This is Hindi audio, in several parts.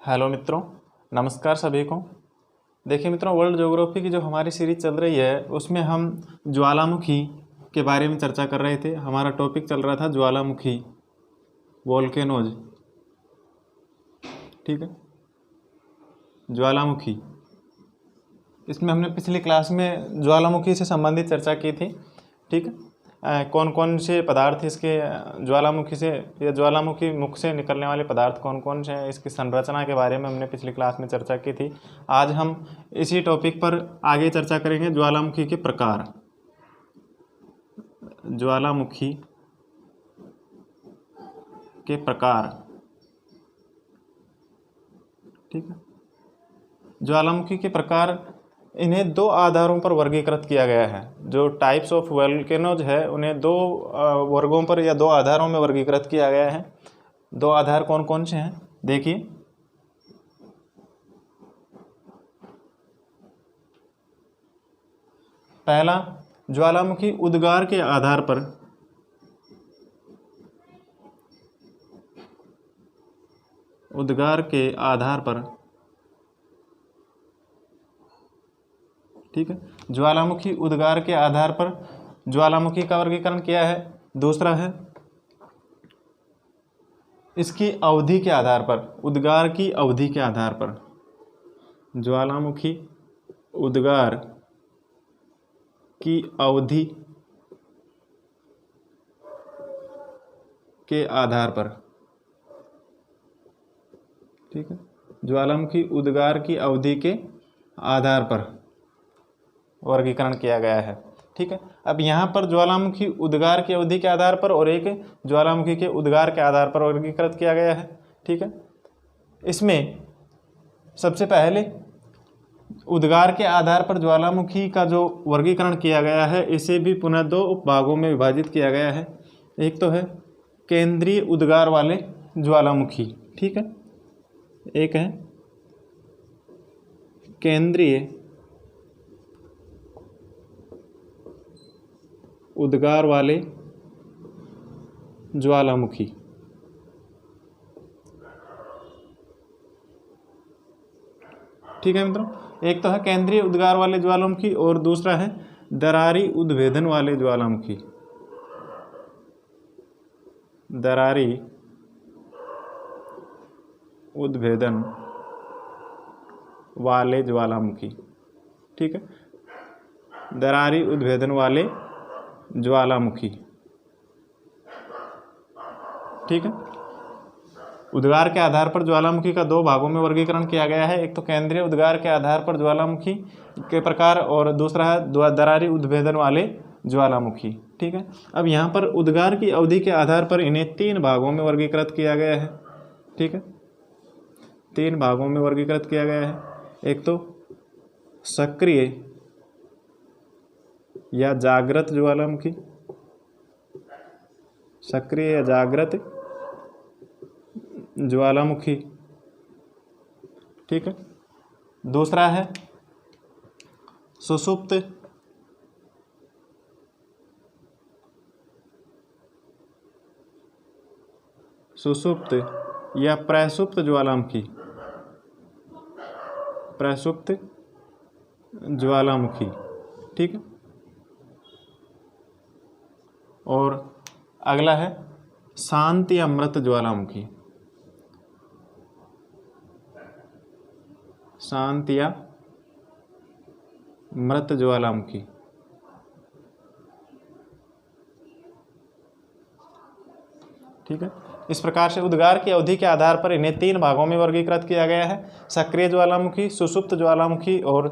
हेलो मित्रों, नमस्कार सभी को। देखिए मित्रों, वर्ल्ड ज्योग्राफी की जो हमारी सीरीज चल रही है उसमें हम ज्वालामुखी के बारे में चर्चा कर रहे थे। हमारा टॉपिक चल रहा था ज्वालामुखी, वोल्केनोज। ठीक है, ज्वालामुखी। इसमें हमने पिछली क्लास में ज्वालामुखी से संबंधित चर्चा की थी। ठीक है, कौन कौन से पदार्थ इसके ज्वालामुखी से या ज्वालामुखी मुख से निकलने वाले पदार्थ कौन कौन से हैं, इसकी संरचना के बारे में हमने पिछली क्लास में चर्चा की थी। आज हम इसी टॉपिक पर आगे चर्चा करेंगे, ज्वालामुखी के प्रकार। ज्वालामुखी के प्रकार। ठीक है, ज्वालामुखी के प्रकार, इन्हें दो आधारों पर वर्गीकृत किया गया है। जो टाइप्स ऑफ वोल्केनोज है उन्हें दो वर्गों पर या दो आधारों में वर्गीकृत किया गया है। दो आधार कौन कौन से हैं देखिए। पहला, ज्वालामुखी उद्गार के आधार पर ठीक है, ज्वालामुखी उद्गार के आधार पर ज्वालामुखी का वर्गीकरण किया है। दूसरा है इसकी अवधि के आधार पर, उद्गार की अवधि के आधार पर। ज्वालामुखी उद्गार की अवधि के आधार पर। ठीक है, ज्वालामुखी उद्गार की अवधि के आधार पर वर्गीकरण किया गया है। ठीक है, अब यहाँ पर ज्वालामुखी उद्गार की अवधि के आधार पर और एक ज्वालामुखी के उद्गार के आधार पर वर्गीकृत किया गया है। ठीक है, इसमें सबसे पहले उद्गार के आधार पर ज्वालामुखी का जो वर्गीकरण किया गया है, इसे भी पुनः दो उपभागों में विभाजित किया गया है। एक तो है केंद्रीय उद्गार वाले ज्वालामुखी। ठीक है, एक है केंद्रीय उद्गार वाले ज्वालामुखी। ठीक है मित्रों, एक तो है केंद्रीय उद्गार वाले ज्वालामुखी और दूसरा है दरारी उद्भेदन वाले ज्वालामुखी। दरारी उद्भेदन वाले ज्वालामुखी। ठीक है, दरारी उद्भेदन वाले ज्वालामुखी। ठीक है, उद्गार के आधार पर ज्वालामुखी का दो भागों में वर्गीकरण किया गया है। एक तो केंद्रीय उद्गार के आधार पर ज्वालामुखी के प्रकार और दूसरा है दरारी उद्भेदन वाले ज्वालामुखी। ठीक है, अब यहाँ पर उद्गार की अवधि के आधार पर इन्हें तीन भागों में वर्गीकृत किया गया है। ठीक है, तीन भागों में वर्गीकृत किया गया है। एक तो सक्रिय या जागृत ज्वालामुखी, सक्रिय या जागृत ज्वालामुखी। ठीक है, दूसरा है सुषुप्त या प्रसुप्त ज्वालामुखी। प्रसुप्त ज्वालामुखी। ठीक है, और अगला है शांत या मृत ज्वालामुखी। शांत या मृत ज्वालामुखी। ठीक है, इस प्रकार से उद्गार की अवधि के आधार पर इन्हें तीन भागों में वर्गीकृत किया गया है। सक्रिय ज्वालामुखी, सुषुप्त ज्वालामुखी और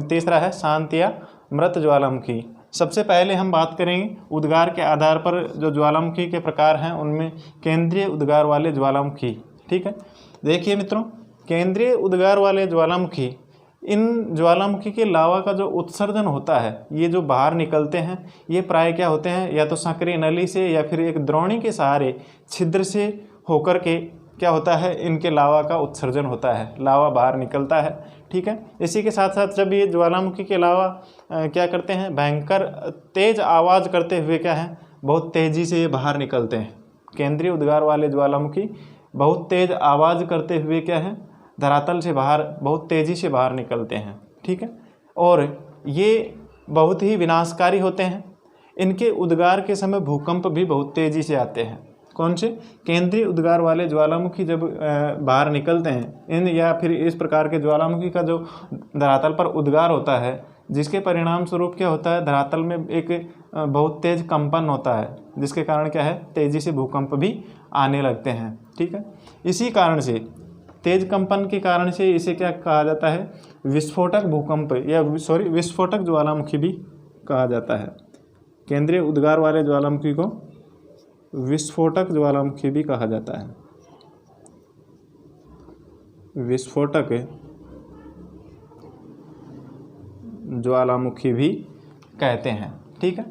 तीसरा है शांत या मृत ज्वालामुखी। सबसे पहले हम बात करेंगे उद्गार के आधार पर जो ज्वालामुखी के प्रकार हैं उनमें केंद्रीय उद्गार वाले ज्वालामुखी। ठीक है, देखिए मित्रों, केंद्रीय उद्गार वाले ज्वालामुखी, इन ज्वालामुखी के लावा का जो उत्सर्जन होता है, ये जो बाहर निकलते हैं, ये प्राय क्या होते हैं, या तो सक्रिय नली से या फिर एक द्रोणी के सहारे छिद्र से होकर के क्या होता है, इनके लावा का उत्सर्जन होता है, लावा बाहर निकलता है। ठीक है, इसी के साथ साथ जब ये ज्वालामुखी के लावा क्या करते हैं, भयंकर तेज आवाज़ करते हुए क्या है, बहुत तेज़ी से ये बाहर निकलते हैं। केंद्रीय उद्गार वाले ज्वालामुखी बहुत तेज आवाज़ करते हुए क्या है, धरातल से बाहर बहुत तेज़ी से बाहर निकलते हैं। ठीक है, और ये बहुत ही विनाशकारी होते हैं। इनके उद्गार के समय भूकंप भी बहुत तेज़ी से आते हैं। कौन से? केंद्रीय उद्गार वाले ज्वालामुखी जब बाहर निकलते हैं, इन या फिर इस प्रकार के ज्वालामुखी का जो धरातल पर उद्गार होता है, जिसके परिणाम स्वरूप क्या होता है, धरातल में एक बहुत तेज कंपन होता है, जिसके कारण क्या है, तेज़ी से भूकंप भी आने लगते हैं। ठीक है, इसी कारण से तेज कंपन के कारण से इसे क्या कहा जाता है, विस्फोटक भूकंप या विस्फोटक ज्वालामुखी भी कहा जाता है। केंद्रीय उद्गार वाले ज्वालामुखी को विस्फोटक ज्वालामुखी भी कहा जाता है, विस्फोटक ज्वालामुखी भी कहते हैं। ठीक है,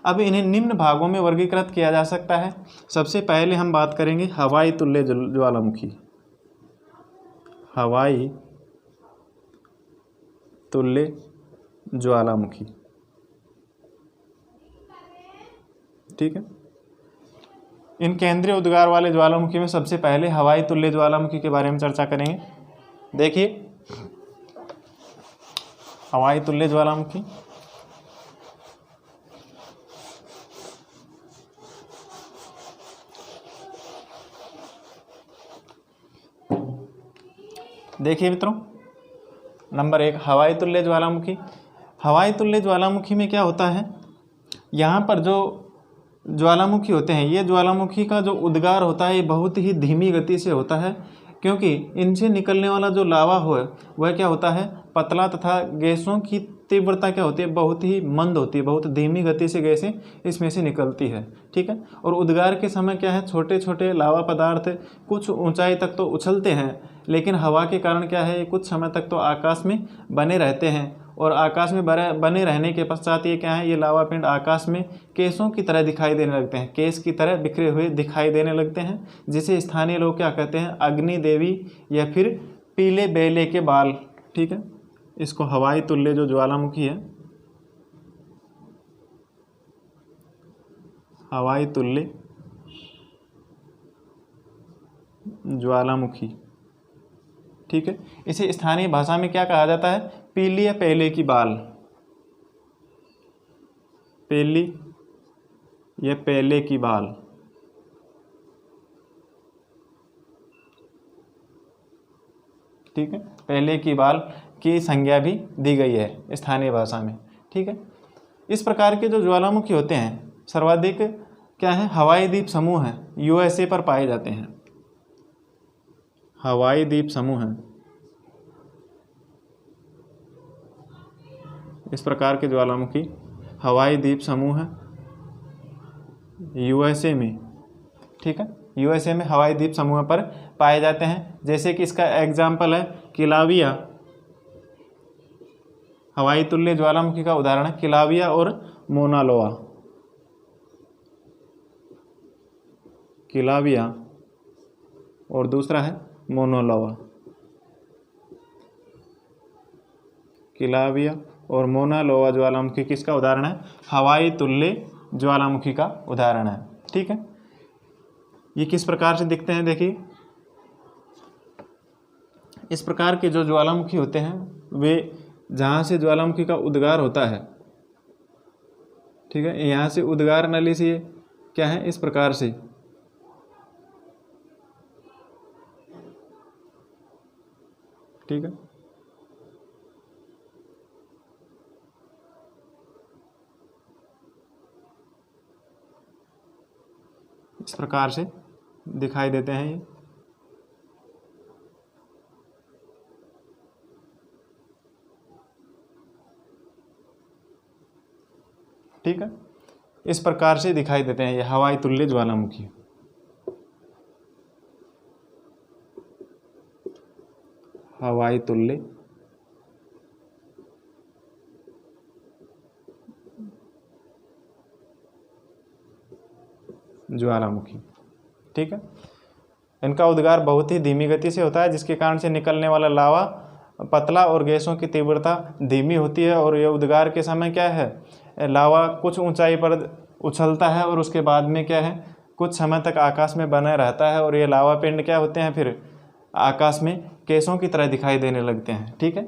अब इन्हें निम्न भागों में वर्गीकृत किया जा सकता है। सबसे पहले हम बात करेंगे हवाई तुल्य ज्वालामुखी। हवाई तुल्य ज्वालामुखी। ठीक है, इन केंद्रीय उद्गार वाले ज्वालामुखी में सबसे पहले हवाई तुल्य ज्वालामुखी के बारे में चर्चा करेंगे। देखिए, हवाई तुल्य ज्वालामुखी देखिए मित्रों, नंबर 1 हवाई तुल्य ज्वालामुखी। हवाई तुल्य ज्वालामुखी में क्या होता है, यहाँ पर जो ज्वालामुखी होते हैं, ये ज्वालामुखी का जो उद्गार होता है ये बहुत ही धीमी गति से होता है, क्योंकि इनसे निकलने वाला जो लावा हो वह क्या होता है, पतला, तथा गैसों की तीव्रता क्या होती है, बहुत ही मंद होती है, बहुत धीमी गति से गैसें इसमें से निकलती है। ठीक है, और उद्गार के समय क्या है, छोटे छोटे लावा पदार्थ कुछ ऊंचाई तक तो उछलते हैं, लेकिन हवा के कारण क्या है, कुछ समय तक तो आकाश में बने रहते हैं, और आकाश में बने रहने के पश्चात ये क्या है, ये लावा पिंड आकाश में केसों की तरह दिखाई देने लगते हैं, केस की तरह बिखरे हुए दिखाई देने लगते हैं, जिसे स्थानीय लोग क्या कहते हैं, अग्नि देवी या फिर पीले बेले के बाल। ठीक है, इसको हवाई तुल्य जो ज्वालामुखी है, हवाई तुल्य ज्वालामुखी। ठीक है, इसे स्थानीय भाषा में क्या कहा जाता है, पीली या पेले की बाल, पेली या पेले की बाल। ठीक है, पेले की बाल की संज्ञा भी दी गई है स्थानीय भाषा में। ठीक है, इस प्रकार के जो ज्वालामुखी होते हैं सर्वाधिक क्या है, हवाई द्वीप समूह हैं, यूएसए पर पाए जाते हैं। हवाई द्वीप समूह हैं, इस प्रकार के ज्वालामुखी हवाई द्वीप समूह हैं यूएसए में। ठीक है, यूएसए में हवाई द्वीप समूह पर पाए जाते हैं। जैसे कि इसका एग्जाम्पल है किलाविया, हवाई तुल्य ज्वालामुखी का उदाहरण है किलाविया और मोना लोआ। किलाविया और दूसरा है मोना लोआ। किलाविया और मोना लोआ ज्वालामुखी किसका उदाहरण है, हवाई तुल्य ज्वालामुखी का उदाहरण है। ठीक है, ये किस प्रकार से दिखते हैं, देखिए इस प्रकार के जो ज्वालामुखी होते हैं वे जहाँ से ज्वालामुखी का उद्गार होता है, ठीक है, यहाँ से उद्गार नली से क्या है, इस प्रकार से ठीक है, इस प्रकार से दिखाई देते हैं ये। ठीक है, इस प्रकार से दिखाई देते हैं ये हवाई तुल्य ज्वालामुखी। हवाई तुल्य ज्वालामुखी। ठीक है, इनका उद्गार बहुत ही धीमी गति से होता है, जिसके कारण से निकलने वाला लावा पतला और गैसों की तीव्रता धीमी होती है, और यह उद्गार के समय क्या है, लावा कुछ ऊंचाई पर उछलता है और उसके बाद में क्या है, कुछ समय तक आकाश में बना रहता है और ये लावा पिंड क्या होते हैं, फिर आकाश में केसों की तरह दिखाई देने लगते हैं। ठीक है,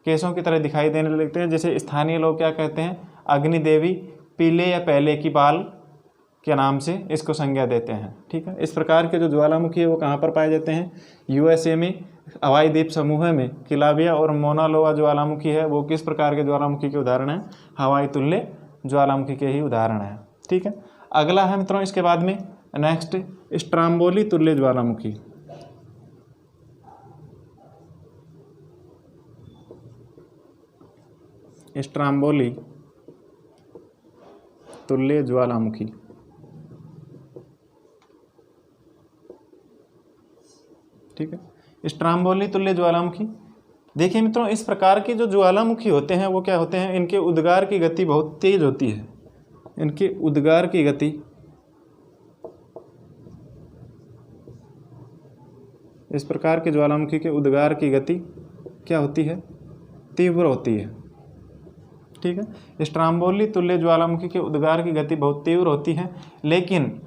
केसों की तरह दिखाई देने लगते हैं, जैसे स्थानीय लोग क्या कहते हैं, अग्नि देवी पीले या पहले की बाल के नाम से इसको संज्ञा देते हैं। ठीक है, इस प्रकार के जो ज्वालामुखी है वो कहाँ पर पाए जाते हैं, यूएसए में हवाई द्वीप समूह में किलाबिया और मोना लोआ ज्वालामुखी है वो किस प्रकार के ज्वालामुखी के उदाहरण हैं, हवाई तुल्य ज्वालामुखी के ही उदाहरण हैं। ठीक है, अगला है मित्रों इसके बाद में नेक्स्ट स्ट्राम्बोली तुल्य ज्वालामुखी। स्ट्राम्बोली तुल्य ज्वालामुखी। ठीक है, स्ट्राम्बोली तुल्य ज्वालामुखी। देखिए मित्रों, इस प्रकार के जो ज्वालामुखी होते हैं वो क्या होते हैं, इनके उद्गार की गति बहुत तेज होती है। इनके उद्गार की गति इस प्रकार के ज्वालामुखी के उद्गार की गति क्या होती है, तीव्र होती है। ठीक है, स्ट्राम्बोली तुल्य ज्वालामुखी के उद्गार की गति बहुत तीव्र होती है, लेकिन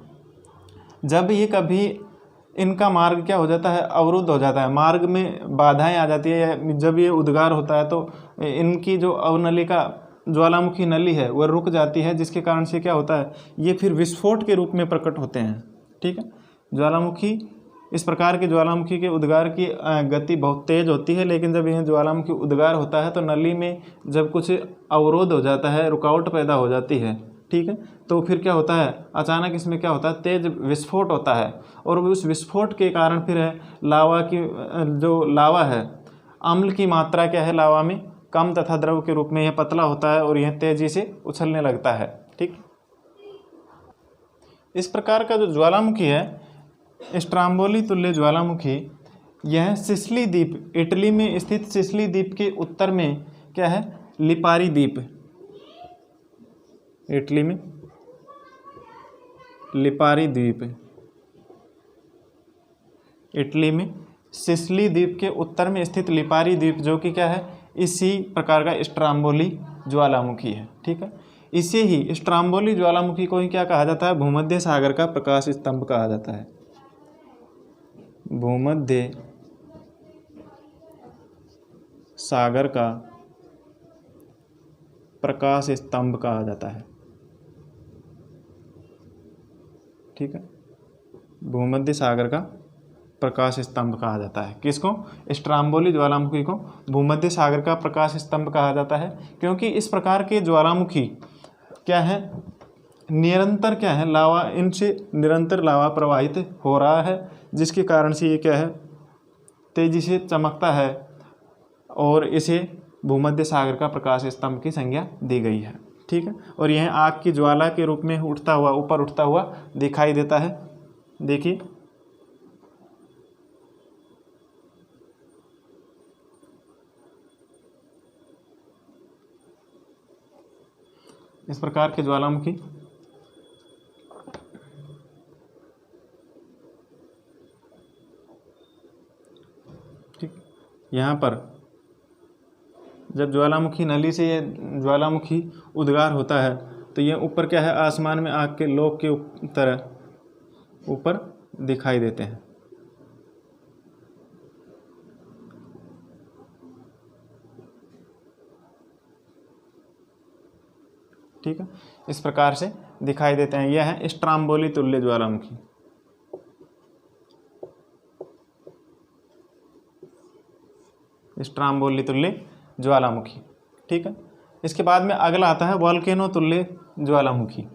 जब ये कभी इनका मार्ग क्या हो जाता है, अवरुद्ध हो जाता है, मार्ग में बाधाएं आ जाती है, जब ये उद्गार होता है तो इनकी जो अवनलिका ज्वालामुखी नली है वह रुक जाती है, जिसके कारण से क्या होता है, ये फिर विस्फोट के रूप में प्रकट होते हैं। ठीक है, ज्वालामुखी इस प्रकार के ज्वालामुखी के उद्गार की गति बहुत तेज होती है, लेकिन जब यह ज्वालामुखी उद्गार होता है तो नली में जब कुछ अवरोध हो जाता है, रुकावट पैदा हो जाती है। ठीक है, तो फिर क्या होता है, अचानक इसमें क्या होता है, तेज विस्फोट होता है, और उस विस्फोट के कारण फिर है लावा की जो लावा है, अम्ल की मात्रा क्या है लावा में कम तथा द्रव के रूप में यह पतला होता है और यह तेजी से उछलने लगता है। ठीक, इस प्रकार का जो ज्वालामुखी है स्ट्राम्बोली तुल्य ज्वालामुखी, यह सिसिली द्वीप, इटली में स्थित सिसिली द्वीप के उत्तर में क्या है, लिपारी द्वीप, इटली में लिपारी द्वीप, इटली में सिसिली द्वीप के उत्तर में स्थित लिपारी द्वीप जो कि क्या है, इसी प्रकार का स्ट्राम्बोली ज्वालामुखी है। ठीक है, इसे ही स्ट्राम्बोली ज्वालामुखी को ही क्या कहा जाता है, भूमध्य सागर का प्रकाश स्तंभ कहा जाता है। भूमध्य सागर का प्रकाश स्तंभ कहा जाता है। ठीक है, भूमध्य सागर का प्रकाश स्तंभ कहा जाता है। किसको, स्ट्राम्बोली ज्वालामुखी को भूमध्य सागर का प्रकाश स्तंभ कहा जाता है, क्योंकि इस प्रकार के ज्वालामुखी क्या है, निरंतर क्या है, लावा, इनसे निरंतर लावा प्रवाहित हो रहा है, जिसके कारण से ये क्या है, तेजी से चमकता है और इसे भूमध्य सागर का प्रकाश स्तंभ की संज्ञा दी गई है। ठीक है, और यह आग की ज्वाला के रूप में उठता हुआ, ऊपर उठता हुआ दिखाई देता है। देखिए, इस प्रकार के ज्वालामुखी ठीक, यहाँ पर जब ज्वालामुखी नली से ये ज्वालामुखी उद्गार होता है तो ये ऊपर क्या है, आसमान में आग के लोक के तरह ऊपर दिखाई देते हैं। ठीक है, इस प्रकार से दिखाई देते हैं। यह है स्ट्राम्बोली तुल्य ज्वालामुखी। स्ट्राम्बोली तुल्य ज्वालामुखी। ठीक है, इसके बाद में अगला आता है वोल्केनो तुल्य ज्वालामुखी।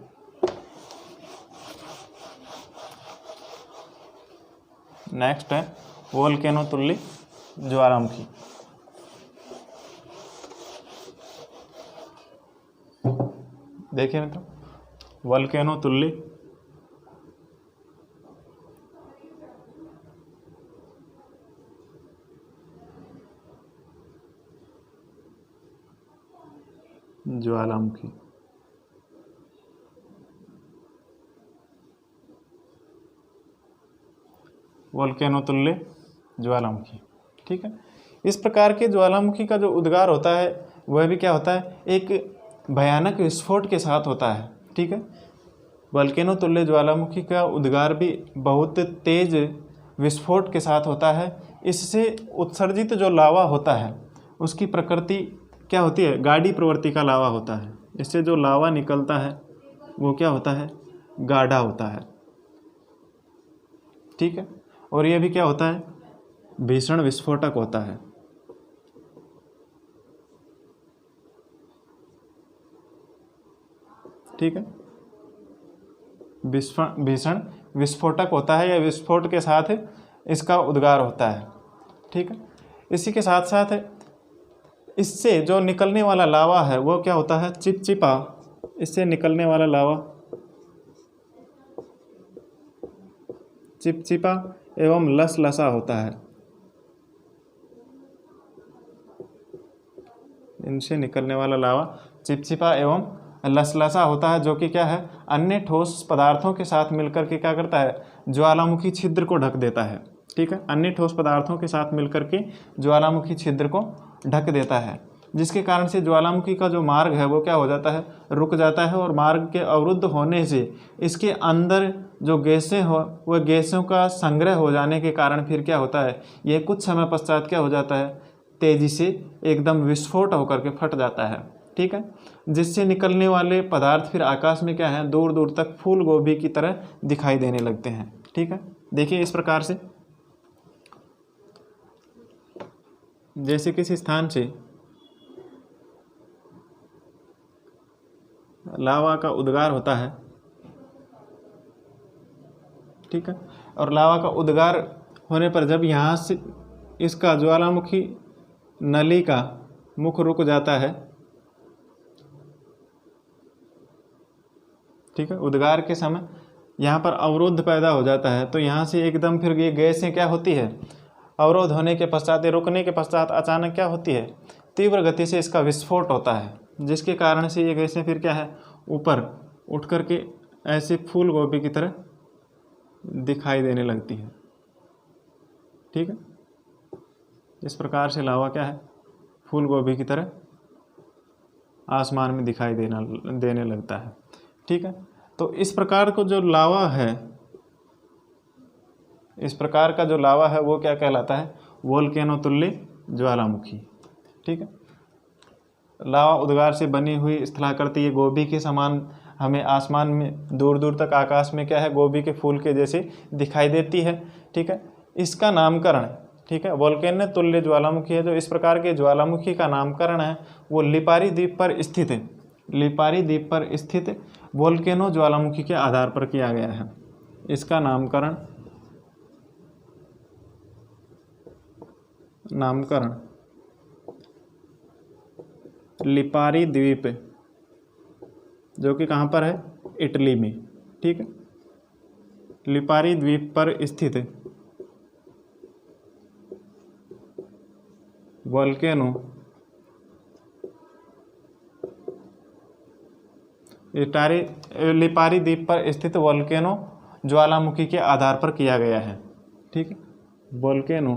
नेक्स्ट है वोल्केनो तुल्य ज्वालामुखी। देखिए मित्रों, वोल्केनो तुल्य ज्वालामुखी। वोल्केनो तुल्य ज्वालामुखी। ठीक है, इस प्रकार के ज्वालामुखी का जो उद्गार होता है वह भी क्या होता है, एक भयानक विस्फोट के साथ होता है। ठीक है, वोल्केनो तुल्य ज्वालामुखी का उद्गार भी बहुत तेज विस्फोट के साथ होता है। इससे उत्सर्जित जो लावा होता है उसकी प्रकृति क्या होती है, गाढ़ी प्रवृत्ति का लावा होता है। इससे जो लावा निकलता है वो क्या होता है, गाढ़ा होता है। ठीक है, और ये भी क्या होता है, भीषण विस्फोटक होता है। ठीक है, भीषण विस्फोटक होता है या विस्फोट के साथ इसका उद्गार होता है। ठीक है, इसी के साथ साथ इससे जो निकलने वाला लावा है वो क्या होता है, चिपचिपा। इससे निकलने वाला लावा चिपचिपा एवं लसलसा होता है। इनसे निकलने वाला लावा चिपचिपा एवं लसलसा होता है, जो कि क्या है, अन्य ठोस पदार्थों के साथ मिलकर के क्या करता है, ज्वालामुखी छिद्र को ढक देता है। ठीक है, अन्य ठोस पदार्थों के साथ मिलकर के ज्वालामुखी छिद्र को ढक देता है, जिसके कारण से ज्वालामुखी का जो मार्ग है वो क्या हो जाता है, रुक जाता है। और मार्ग के अवरुद्ध होने से इसके अंदर जो गैसें हो वह गैसों का संग्रह हो जाने के कारण फिर क्या होता है, ये कुछ समय पश्चात क्या हो जाता है, तेजी से एकदम विस्फोट होकर के फट जाता है। ठीक है, जिससे निकलने वाले पदार्थ फिर आकाश में क्या है, दूर दूर तक फूल गोभी की तरह दिखाई देने लगते हैं। ठीक है, देखिए इस प्रकार से जैसे किसी स्थान से लावा का उद्गार होता है। ठीक है, और लावा का उद्गार होने पर जब यहाँ से इसका ज्वालामुखी नली का मुख रुक जाता है। ठीक है, उद्गार के समय यहाँ पर अवरोध पैदा हो जाता है, तो यहाँ से एकदम फिर ये गैसें क्या होती है, अवरोध होने के पश्चात, रुकने के पश्चात अचानक क्या होती है, तीव्र गति से इसका विस्फोट होता है, जिसके कारण से ये गैसें फिर क्या है, ऊपर उठ करके ऐसे फूल गोभी की तरह दिखाई देने लगती है। ठीक है, इस प्रकार से लावा क्या है, फूल गोभी की तरह आसमान में दिखाई देने लगता है। ठीक है, तो इस प्रकार को जो लावा है, इस प्रकार का जो लावा है वो क्या कहलाता है, वोल्केनो तुल्य ज्वालामुखी। ठीक है, लावा उद्गार से बनी हुई स्थलाकृति ये गोभी के समान हमें आसमान में दूर दूर तक आकाश में क्या है, गोभी के फूल के जैसे दिखाई देती है। ठीक है, इसका नामकरण, ठीक है, वोल्केनो तुल्य ज्वालामुखी है। जो इस प्रकार के ज्वालामुखी का नामकरण है वो लिपारी द्वीप पर स्थित है, लिपारी द्वीप पर स्थित वोल्केनो ज्वालामुखी के आधार पर किया गया है। इसका नामकरण लिपारी द्वीप, जो कि कहाँ पर है, इटली में। ठीक है, लिपारी द्वीप पर स्थित वोल्केनो लिपारी द्वीप पर स्थित वोल्केनो ज्वालामुखी के आधार पर किया गया है। ठीक है, वोल्केनो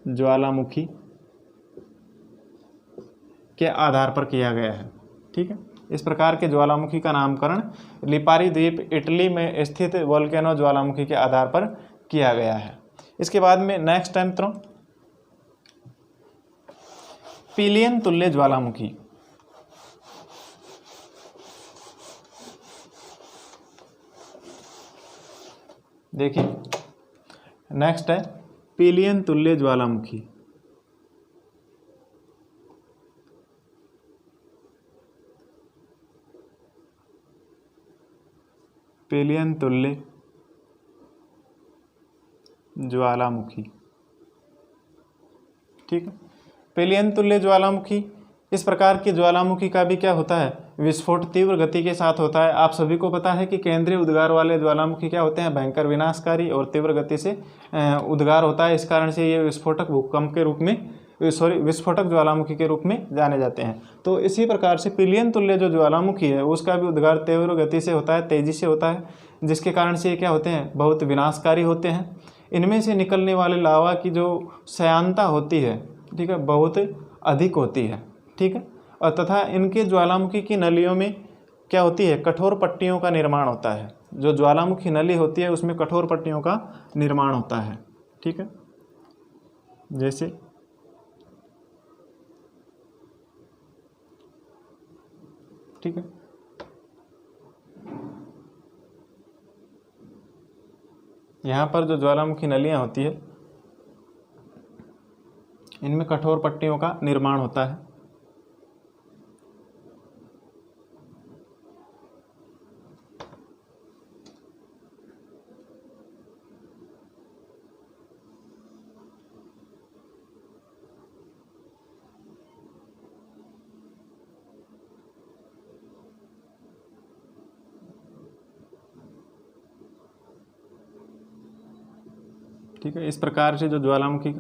ज्वालामुखी के आधार पर किया गया है। ठीक है, इस प्रकार के ज्वालामुखी का नामकरण लिपारी द्वीप इटली में स्थित वोल्केनो ज्वालामुखी के आधार पर किया गया है। इसके बाद में नेक्स्ट टाइम मित्रों, पिलियन तुल्य ज्वालामुखी। देखिए नेक्स्ट है पिलियन तुल्य ज्वालामुखी। पिलियन तुल्य ज्वालामुखी। ठीक है, पिलियन तुल्य ज्वालामुखी, इस प्रकार की ज्वालामुखी का भी क्या होता है, विस्फोट तीव्र गति के साथ होता है। आप सभी को पता है कि केंद्रीय उद्गार वाले ज्वालामुखी क्या होते हैं, भयंकर विनाशकारी और तीव्र गति से उद्गार होता है। इस कारण से ये विस्फोटक भूकंप के रूप में विस्फोटक ज्वालामुखी के रूप में जाने जाते हैं। तो इसी प्रकार से पिलियन तुल्य जो ज्वालामुखी है उसका भी उद्गार तीव्र गति से होता है, तेजी से होता है, जिसके कारण से ये क्या होते हैं, बहुत विनाशकारी होते हैं। इनमें से निकलने वाले लावा की जो श्यानता होती है, ठीक है, बहुत अधिक होती है। ठीक है, और तथा इनके ज्वालामुखी की नलियों में क्या होती है, कठोर पट्टियों का निर्माण होता है। जो ज्वालामुखी नली होती है उसमें कठोर पट्टियों का निर्माण होता है। ठीक है, जैसे ठीक है, यहाँ पर जो ज्वालामुखी नलियाँ होती है इनमें कठोर पट्टियों का निर्माण होता है। ठीक है, इस प्रकार से जो ज्वालामुखी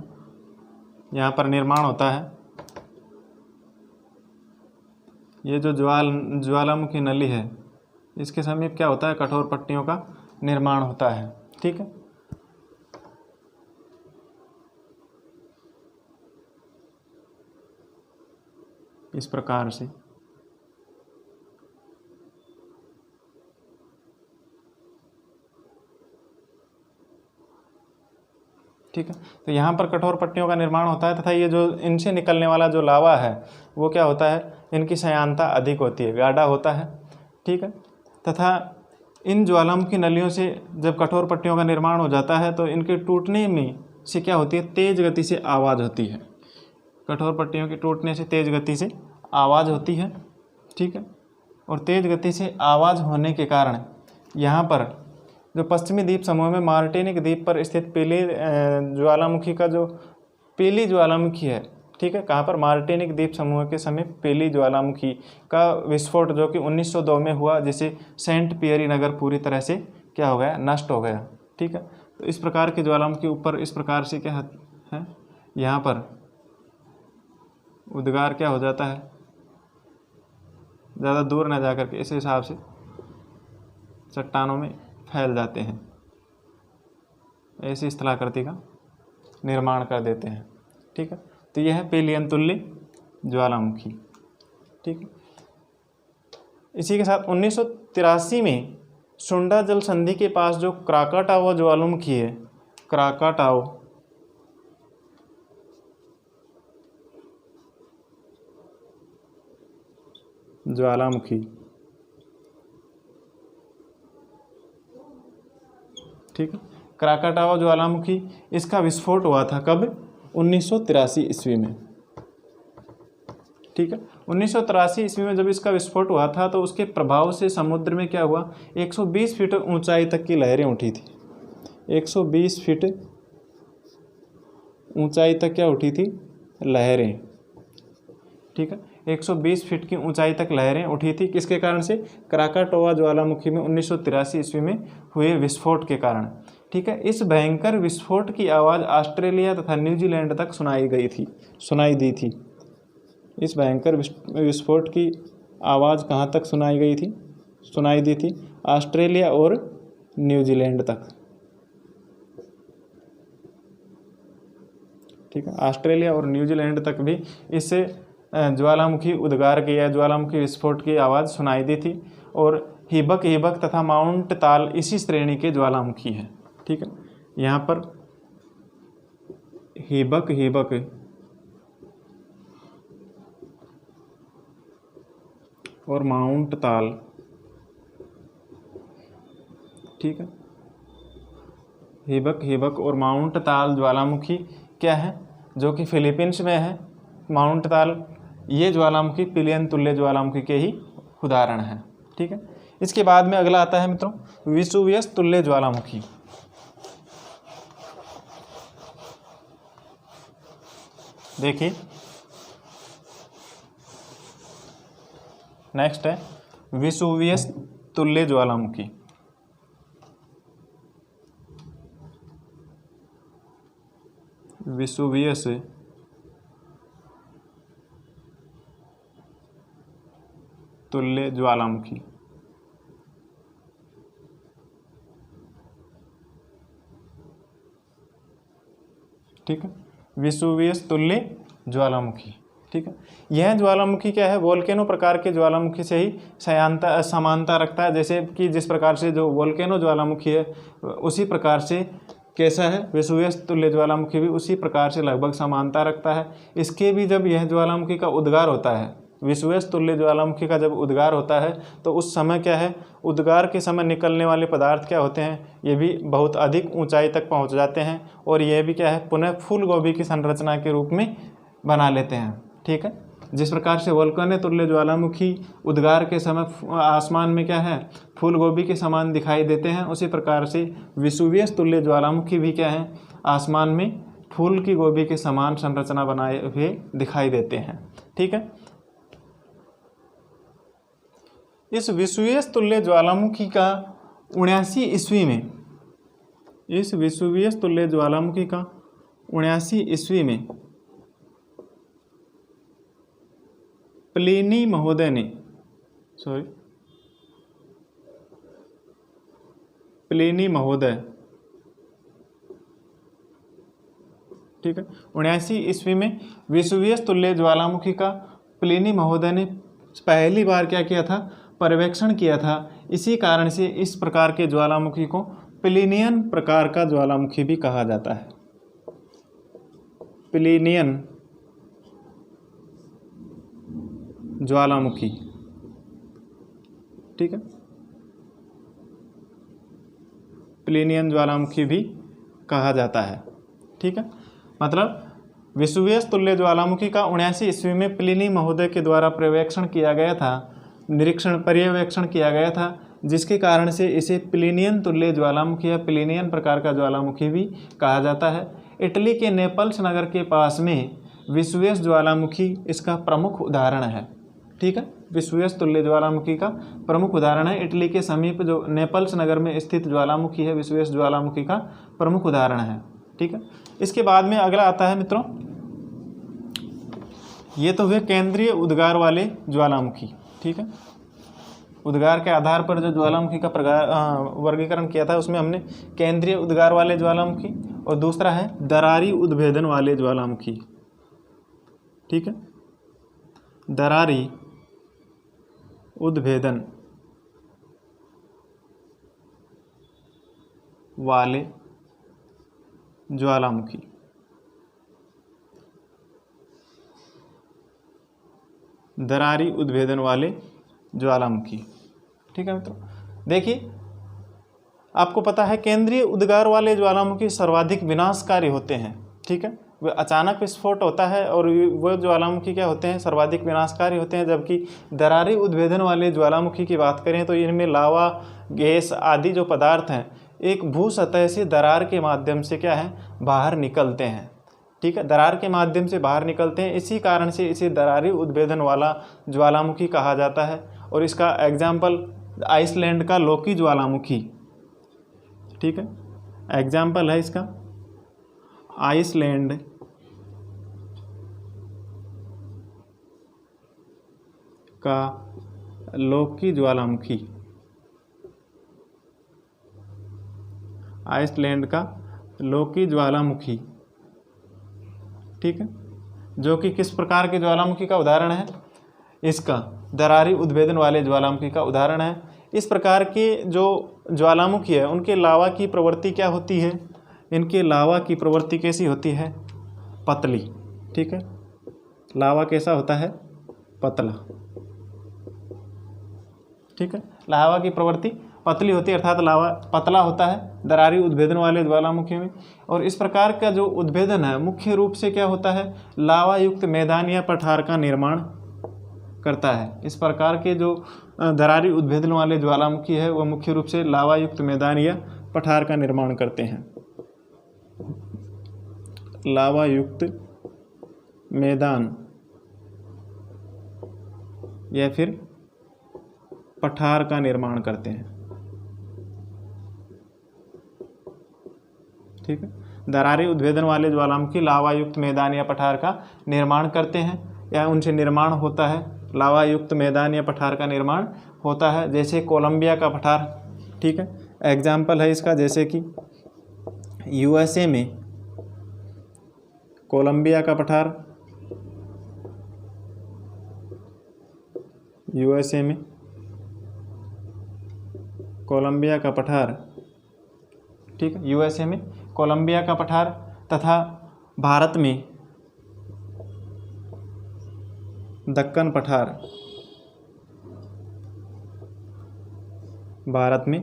यहाँ पर निर्माण होता है, ये जो ज्वालामुखी नली है इसके समीप क्या होता है, कठोर पट्टियों का निर्माण होता है। ठीक है, इस प्रकार से ठीक है, तो यहाँ पर कठोर पट्टियों का निर्माण होता है तथा ये जो इनसे निकलने वाला जो लावा है वो क्या होता है, इनकी सयांता अधिक होती है, गाढ़ा होता है। ठीक है, तथा इन ज्वालामुखी नलियों से जब कठोर पट्टियों का निर्माण हो जाता है तो इनके टूटने में से क्या होती है, तेज गति से आवाज़ होती है। कठोर पट्टियों के टूटने से तेज गति से आवाज़ होती है। ठीक है, और तेज गति से आवाज़ होने के कारण यहाँ पर जो पश्चिमी द्वीप समूह में मार्टिनिक द्वीप पर स्थित पीली ज्वालामुखी का जो पीली ज्वालामुखी है, ठीक है, कहाँ पर, मार्टिनिक द्वीप समूह के समीप पीली ज्वालामुखी का विस्फोट जो कि 1902 में हुआ, जिसे सेंट पियरी नगर पूरी तरह से क्या हो गया, नष्ट हो गया। ठीक है, तो इस प्रकार के ज्वालामुखी ऊपर इस प्रकार से क्या है, यहाँ पर उद्गार क्या हो जाता है, ज़्यादा दूर ना जा कर के इस हिसाब से चट्टानों में फैल जाते हैं, ऐसी स्थलाकृति का निर्माण कर देते हैं। ठीक है, तो यह है पेलियन तुल्य ज्वालामुखी। ठीक है, इसी के साथ 1983 में सुंडा जल संधि के पास जो क्राकाटाओ ज्वालामुखी है, क्राकाटाओ ज्वालामुखी, ठीक है, क्राकाटाओ ज्वालामुखी, इसका विस्फोट हुआ था कब, 1983 ईस्वी में। ठीक है, 1983 ईस्वी में जब इसका विस्फोट हुआ था तो उसके प्रभाव से समुद्र में क्या हुआ, 120 फीट ऊंचाई तक की लहरें उठी थी। 120 फीट ऊंचाई तक क्या उठी थी, लहरें। ठीक है, 120 फीट की ऊंचाई तक लहरें उठी थी, किसके कारण से, क्राकाटोआ ज्वालामुखी में 1983 ईस्वी में हुए विस्फोट के कारण। ठीक है, इस भयंकर विस्फोट की आवाज़ ऑस्ट्रेलिया तथा न्यूजीलैंड तक सुनाई दी थी। इस भयंकर विस्फोट की आवाज़ कहाँ तक सुनाई दी थी, ऑस्ट्रेलिया और न्यूजीलैंड तक। ठीक है, ऑस्ट्रेलिया और न्यूजीलैंड तक भी इससे ज्वालामुखी उद्गार की या ज्वालामुखी विस्फोट की आवाज़ सुनाई दी थी। और हिबक तथा माउंट ताल इसी श्रेणी के ज्वालामुखी हैं। ठीक है, यहाँ पर हिबक और माउंट ताल, ठीक है, हिबक और माउंट ताल ज्वालामुखी क्या है, जो कि फिलीपींस में है। माउंट ताल ये ज्वालामुखी पिलियन तुल्य ज्वालामुखी के ही उदाहरण है। ठीक है, इसके बाद में अगला आता है मित्रों विसुवियस तुल्य ज्वालामुखी। देखिए नेक्स्ट है विसुवियस तुल्य ज्वालामुखी। विसुवियस तुल्य ज्वालामुखी, ठीक है, विसुवियस तुल्य ज्वालामुखी। ठीक है। यह ज्वालामुखी क्या है, वोल्केनो प्रकार के ज्वालामुखी से ही समानता रखता है। जैसे कि जिस प्रकार से जो वोल्केनो ज्वालामुखी है उसी प्रकार से कैसा है, वेसुवियस तुल्य ज्वालामुखी भी उसी प्रकार से लगभग समानता रखता है। इसके भी जब यह ज्वालामुखी का उद्गार होता है, वेसुवियस तुल्य ज्वालामुखी का जब उद्गार होता है तो उस समय क्या है, उद्गार के समय निकलने वाले पदार्थ क्या होते हैं, ये भी बहुत अधिक ऊंचाई तक पहुंच जाते हैं और ये भी क्या है, पुनः फूल गोभी की संरचना के रूप में बना लेते हैं। ठीक है। जिस प्रकार से वोल्केनो तुल्य ज्वालामुखी उद्गार के समय आसमान में क्या है, फूल गोभी के समान दिखाई देते हैं, उसी प्रकार से वेसुवियस तुल्य ज्वालामुखी भी क्या है, आसमान में फूल की गोभी के समान संरचना बनाए हुए दिखाई देते हैं। ठीक है। इस वेसुवियस तुल्य ज्वालामुखी का 79 ईस्वी में, इस वेसुवियस तुल्य ज्वालामुखी का 79 ईस्वी में प्लिनी महोदय ने, प्लिनी महोदय, ठीक है, 79 ईस्वी में वेसुवियस तुल्य ज्वालामुखी का प्लिनी महोदय ने पहली बार क्या किया था, पर्यवेक्षण किया था। इसी कारण से इस प्रकार के ज्वालामुखी को प्लिनियन प्रकार का ज्वालामुखी भी कहा जाता है। प्लिनियन ज्वालामुखी, ठीक है, प्लिनियन ज्वालामुखी भी कहा जाता है। ठीक है। मतलब वेसुवियस तुल्य ज्वालामुखी का 79 ईस्वी में प्लिनी महोदय के द्वारा पर्यवेक्षण किया गया था, पर्यवेक्षण किया गया था, जिसके कारण से इसे प्लिनियन तुल्य ज्वालामुखी या प्लिनियन प्रकार का ज्वालामुखी भी कहा जाता है। इटली के नेपल्स नगर के पास में वेसुवियस ज्वालामुखी इसका प्रमुख उदाहरण है। ठीक है। वेसुवियस तुल्य ज्वालामुखी का प्रमुख उदाहरण है। इटली के समीप जो नेपल्स नगर में स्थित ज्वालामुखी है, वेसुवियस ज्वालामुखी का प्रमुख उदाहरण है। ठीक है। इसके बाद में अगला आता है मित्रों, ये तो हुए केंद्रीय उद्गार वाले ज्वालामुखी। ठीक है। उद्गार के आधार पर जो ज्वालामुखी का वर्गीकरण किया था उसमें हमने केंद्रीय उद्गार वाले ज्वालामुखी और दूसरा है दरारी उद्भेदन वाले ज्वालामुखी। ठीक है। दरारी उद्भेदन वाले ज्वालामुखी। दरारी उद्भेदन वाले ज्वालामुखी। ठीक है मित्रों, देखिए आपको पता है केंद्रीय उद्गार वाले ज्वालामुखी सर्वाधिक विनाशकारी होते हैं। ठीक है। वह अचानक विस्फोट होता है और वह ज्वालामुखी क्या होते हैं, सर्वाधिक विनाशकारी होते हैं। जबकि दरारी उद्भेदन वाले ज्वालामुखी की बात करें तो इनमें लावा, गैस आदि जो पदार्थ हैं एक भू सतह से दरार के माध्यम से क्या है, बाहर निकलते हैं। ठीक है। दरार के माध्यम से बाहर निकलते हैं, इसी कारण से इसे दरारी उद्भेदन वाला ज्वालामुखी कहा जाता है। और इसका एग्जाम्पल आइसलैंड का लोकी ज्वालामुखी। ठीक है। एग्जाम्पल है इसका आइसलैंड का लोकी ज्वालामुखी। आइसलैंड का लोकी ज्वालामुखी। ठीक है। जो कि किस प्रकार के ज्वालामुखी का उदाहरण है, इसका दरारी उद्भेदन वाले ज्वालामुखी का उदाहरण है। इस प्रकार के जो ज्वालामुखी है उनके लावा की प्रवृत्ति क्या होती है, इनके लावा की प्रवृत्ति कैसी होती है, पतली। ठीक है। लावा कैसा होता है, पतला। ठीक है। लावा की प्रवृत्ति पतली होती है, अर्थात लावा पतला होता है दरारी उद्भेदन वाले ज्वालामुखी में। और इस प्रकार का जो उद्भेदन है मुख्य रूप से क्या होता है, लावा युक्त मैदान या पठार का निर्माण करता है। इस प्रकार के जो दरारी उद्भेदन वाले ज्वालामुखी है वह मुख्य रूप से लावा युक्त मैदान या पठार का निर्माण करते हैं। लावा युक्त मैदान या फिर पठार का निर्माण करते हैं। ठीक है। दरारी उद्भेदन वाले ज्वालामुखी लावा युक्त मैदान या पठार का निर्माण करते हैं या उनसे निर्माण होता है। लावा युक्त मैदान या पठार का निर्माण होता है, जैसे कोलंबिया का पठार। ठीक है। एग्जाम्पल है इसका, जैसे कि यूएसए में कोलंबिया का पठार, यूएसए में कोलंबिया का पठार, ठीक है, यूएसए में कोलंबिया का पठार तथा भारत में दक्कन पठार, भारत में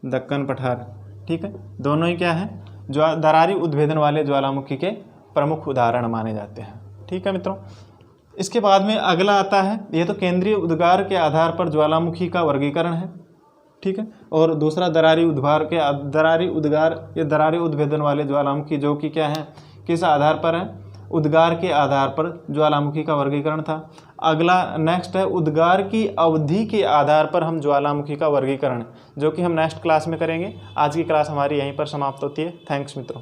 दक्कन पठार, ठीक है, दोनों ही क्या है, दरारी उद्भेदन वाले ज्वालामुखी के प्रमुख उदाहरण माने जाते हैं। ठीक है मित्रों, इसके बाद में अगला आता है, ये तो केंद्रीय उद्गार के आधार पर ज्वालामुखी का वर्गीकरण है, ठीक है, और दूसरा दरारी उद्गार या दरारी उद्भेदन वाले ज्वालामुखी, जो कि क्या है, किस आधार पर है, उद्गार के आधार पर ज्वालामुखी का वर्गीकरण था। अगला नेक्स्ट है उद्गार की अवधि के आधार पर हम ज्वालामुखी का वर्गीकरण, जो कि हम नेक्स्ट क्लास में करेंगे। आज की क्लास हमारी यहीं पर समाप्त होती है। थैंक्स मित्रों।